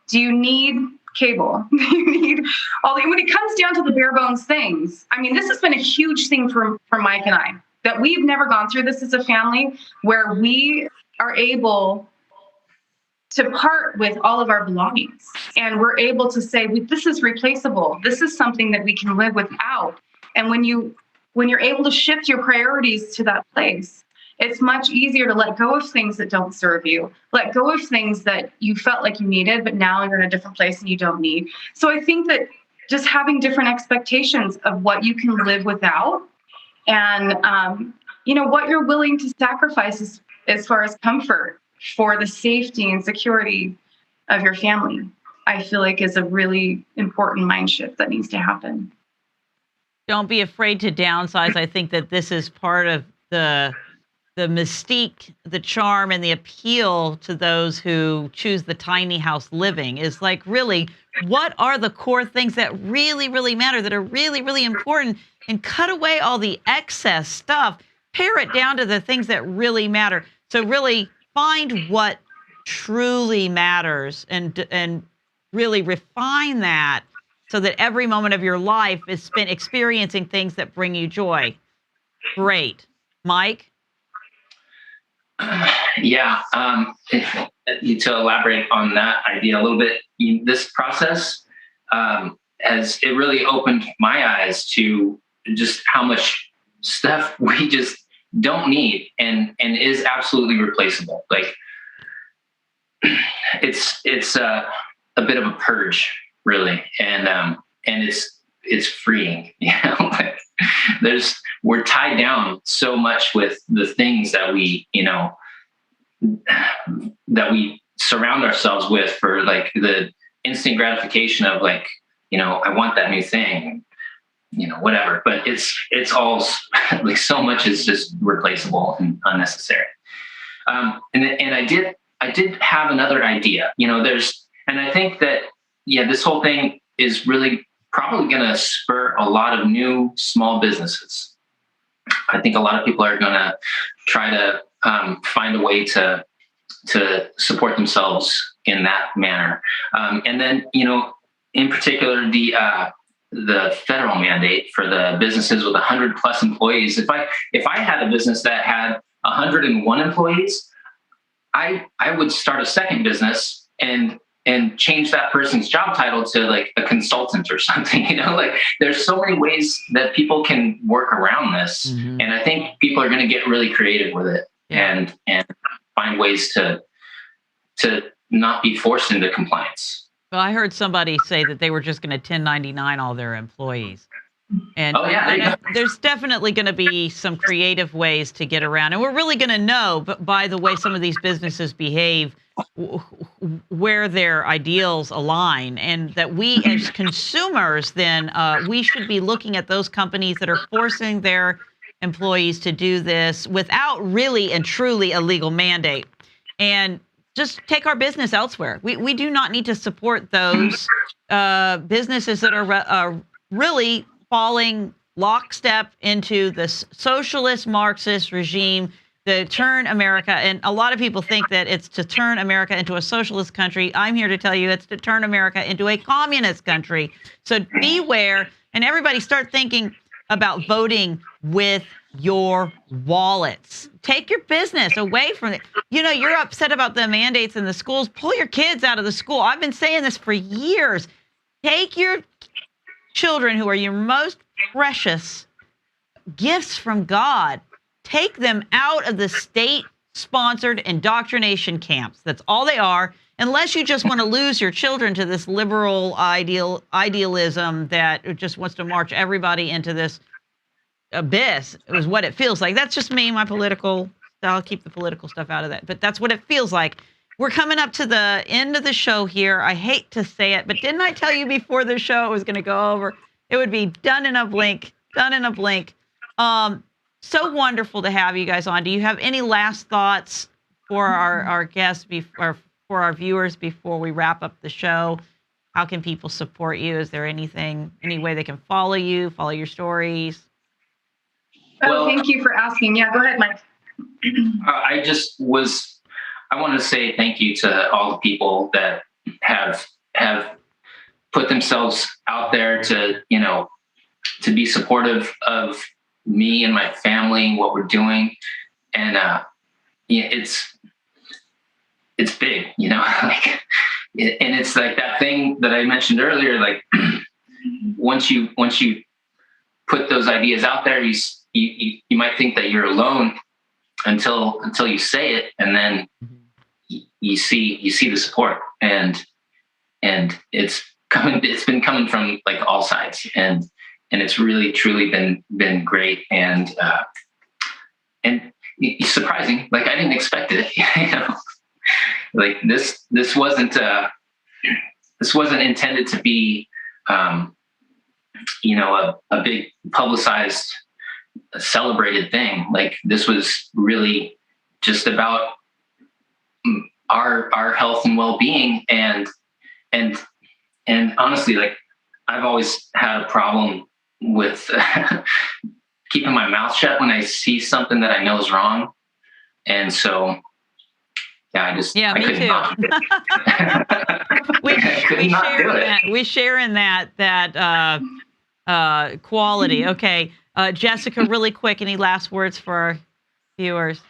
Do you need cable? Do you need when it comes down to the bare bones things? This has been a huge thing for Mike and I, that we've never gone through this as a family, where we are able to part with all of our belongings, and we're able to say, this is replaceable. This is something that we can live without. And when you're able to shift your priorities to that place, it's much easier to let go of things that don't serve you, let go of things that you felt like you needed, but now you're in a different place and you don't need. So I think that just having different expectations of what you can live without, and what you're willing to sacrifice as far as comfort for the safety and security of your family, I feel like is a really important mind shift that needs to happen. Don't be afraid to downsize. I think that this is part of the mystique, the charm, and the appeal to those who choose the tiny house living is like, really, what are the core things that really, really matter, that are really, really important, and cut away all the excess stuff, pare it down to the things that really matter. So really find what truly matters and really refine that so that every moment of your life is spent experiencing things that bring you joy. Great. Mike? Yeah, to elaborate on that idea a little bit, this process has it really opened my eyes to just how much stuff we just don't need and is absolutely replaceable. Like it's a bit of a purge, really, and it's freeing. You know, like we're tied down so much with the things that we, that we surround ourselves with for like the instant gratification of like, I want that new thing, whatever. But it's all like so much is just replaceable and unnecessary. And I did have another idea, and I think that, this whole thing is really probably going to spur a lot of new small businesses. I think a lot of people are going to try to find a way to support themselves in that manner. And then, in particular, the federal mandate for the businesses with 100+ employees. If I had a business that had 101 employees, I would start a second business and change that person's job title to like a consultant or something, like there's so many ways that people can work around this. Mm-hmm. And I think people are going to get really creative with it and find ways to not be forced into compliance. Well, I heard somebody say that they were just going to 1099 all their employees. And, there's definitely going to be some creative ways to get around. And we're really going to know, but by the way some of these businesses behave, where their ideals align, and that we as consumers then we should be looking at those companies that are forcing their employees to do this without really and truly a legal mandate, and just take our business elsewhere. We do not need to support those businesses that are really falling lockstep into the socialist Marxist regime, to turn America, and a lot of people think that it's to turn America into a socialist country. I'm here to tell you it's to turn America into a communist country. So beware, and everybody start thinking about voting with your wallets. Take your business away from it. You're upset about the mandates in the schools. Pull your kids out of the school. I've been saying this for years. Take your children, who are your most precious gifts from God, take them out of the state-sponsored indoctrination camps. That's all they are, unless you just want to lose your children to this liberal idealism that just wants to march everybody into this abyss. It was what it feels like. That's just me, my political. I'll keep the political stuff out of that, but that's what it feels like. We're coming up to the end of the show here. I hate to say it, but didn't I tell you before the show it was going to go over? It would be done in a blink. So wonderful to have you guys on. Do you have any last thoughts for our guests or for our viewers before we wrap up the show? How can people support you? Is there any way they can follow you, follow your stories? Well, thank you for asking. Yeah, go ahead, Mike. I want to say thank you to all the people that have put themselves out there to be supportive of me and my family, what we're doing. And it's big, like, and it's like that thing that I mentioned earlier, like once you put those ideas out there, you might think that you're alone until you say it, and then you see the support, and it's been coming from like all sides, and it's really truly been great, and surprising. Like I didn't expect it, like this wasn't this wasn't intended to be, you know, a big publicized, celebrated thing. Like, this was really just about our health and well-being. And honestly, like, I've always had a problem with keeping my mouth shut when I see something that I know is wrong. And so, yeah, I me couldn't too. not do it. We share in that quality. Okay, Jessica, really quick, any last words for our viewers?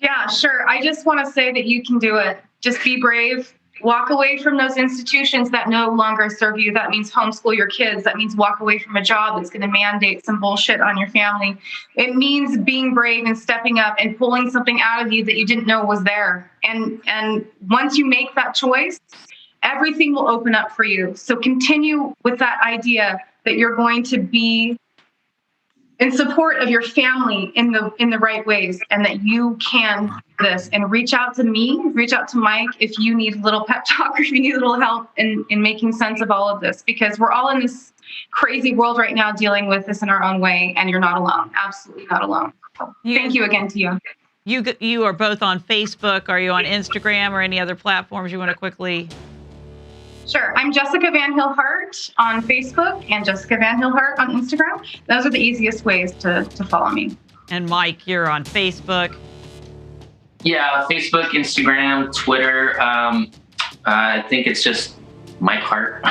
Yeah, sure. I just want to say that you can do it. Just be brave. Walk away from those institutions that no longer serve you. That means homeschool your kids. That means walk away from a job that's going to mandate some bullshit on your family. It means being brave and stepping up and pulling something out of you that you didn't know was there. And once you make that choice, everything will open up for you. So continue with that idea that you're going to be in support of your family in the right ways, and that you can do this. And reach out to me, reach out to Mike if you need a little pep talk or if you need a little help in making sense of all of this, because we're all in this crazy world right now dealing with this in our own way, and you're not alone. Absolutely not alone. So thank you again to you. You are both on Facebook. Are you on Instagram or any other platforms you want to quickly? Sure. I'm Jessica Vanhille Hart on Facebook and Jessica Vanhille Hart on Instagram. Those are the easiest ways to follow me. And Mike, you're on Facebook. Yeah, Facebook, Instagram, Twitter. I think it's just Mike Hart.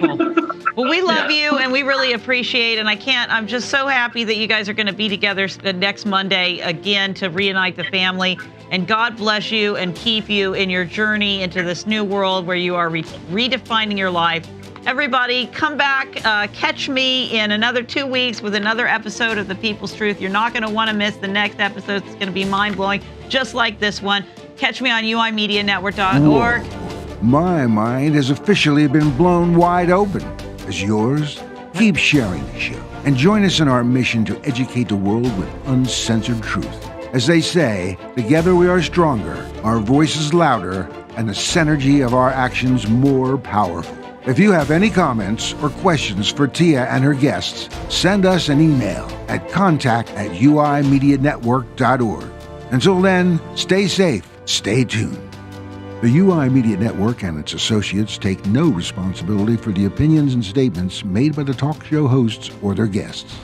Wonderful. Well, we love you, and we really appreciate, and I'm just so happy that you guys are going to be together next Monday again to reunite the family. And God bless you and keep you in your journey into this new world where you are redefining your life. Everybody, come back, catch me in another 2 weeks with another episode of The People's Truth. You're not going to want to miss the next episode. It's going to be mind-blowing, just like this one. Catch me on uimedianetwork.org. Whoa. My mind has officially been blown wide open. As yours? Keep sharing the show and join us in our mission to educate the world with uncensored truth. As they say, together we are stronger, our voices louder, and the synergy of our actions more powerful. If you have any comments or questions for Tia and her guests, send us an email at contact@uimedianetwork.org. Until then, stay safe, stay tuned. The UI Media Network and its associates take no responsibility for the opinions and statements made by the talk show hosts or their guests.